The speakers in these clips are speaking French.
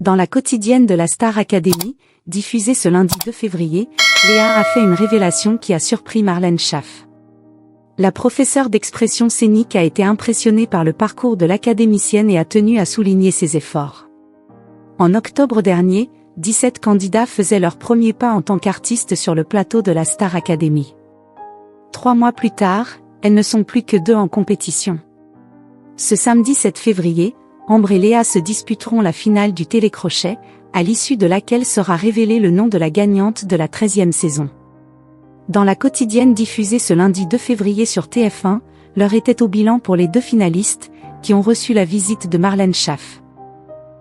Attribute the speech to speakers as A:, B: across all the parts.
A: Dans la quotidienne de la Star Academy, diffusée ce lundi 2 février, Léa a fait une révélation qui a surpris Marlène Schaff. La professeure d'expression scénique a été impressionnée par le parcours de l'académicienne et a tenu à souligner ses efforts. En octobre dernier, 17 candidats faisaient leur premier pas en tant qu'artistes sur le plateau de la Star Academy. 3 mois plus tard, elles ne sont plus que 2 en compétition. Ce samedi 7 février, Ambre et Léa se disputeront la finale du télécrochet, à l'issue de laquelle sera révélé le nom de la gagnante de la 13e saison. Dans la quotidienne diffusée ce lundi 2 février sur TF1, l'heure était au bilan pour les 2 finalistes, qui ont reçu la visite de Marlène Schaff.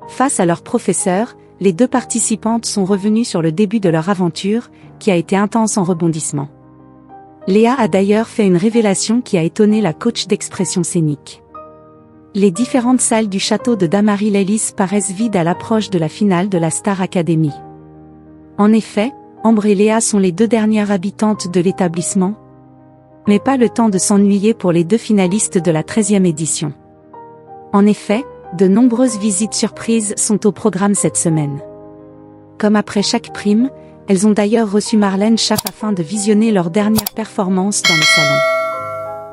A: Face à leur professeur, les 2 participantes sont revenues sur le début de leur aventure, qui a été intense en rebondissements. Léa a d'ailleurs fait une révélation qui a étonné la coach d'expression scénique. Les différentes salles du château de Damary-les-Lys paraissent vides à l'approche de la finale de la Star Academy. En effet, Ambre et Léa sont les 2 dernières habitantes de l'établissement. Mais pas le temps de s'ennuyer pour les 2 finalistes de la 13e édition. En effet, de nombreuses visites surprises sont au programme cette semaine. Comme après chaque prime, elles ont d'ailleurs reçu Marlène Schaff afin de visionner leur dernière performance dans le salon.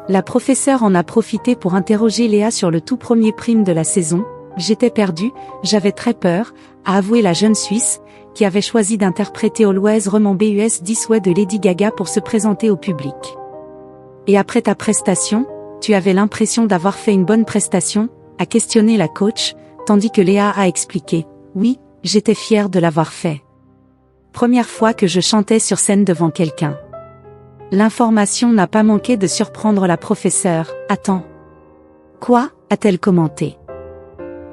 A: La professeure en a profité pour interroger Léa sur le tout premier prime de la saison. « J'étais perdue, j'avais très peur », a avoué la jeune Suisse, qui avait choisi d'interpréter Always Remember Us This Way de Lady Gaga pour se présenter au public. « Et après ta prestation, tu avais l'impression d'avoir fait une bonne prestation ?» a questionné la coach, tandis que Léa a expliqué « Oui, j'étais fière de l'avoir fait. Première fois que je chantais sur scène devant quelqu'un. » L'information n'a pas manqué de surprendre la professeure. « Attends. Quoi ?» a-t-elle commenté.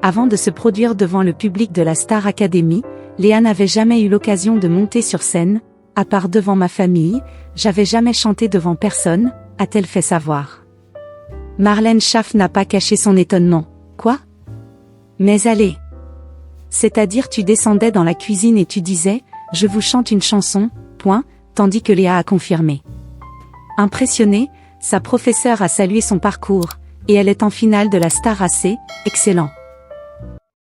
A: Avant de se produire devant le public de la Star Academy, Léa n'avait jamais eu l'occasion de monter sur scène, à part devant ma famille, j'avais jamais chanté devant personne, a-t-elle fait savoir. Marlène Schaff n'a pas caché son étonnement. « Quoi ? Mais allez. C'est-à-dire tu descendais dans la cuisine et tu disais, je vous chante une chanson, point, tandis que Léa a confirmé. Impressionnée, sa professeure a salué son parcours, et elle est en finale de la Star AC, excellent.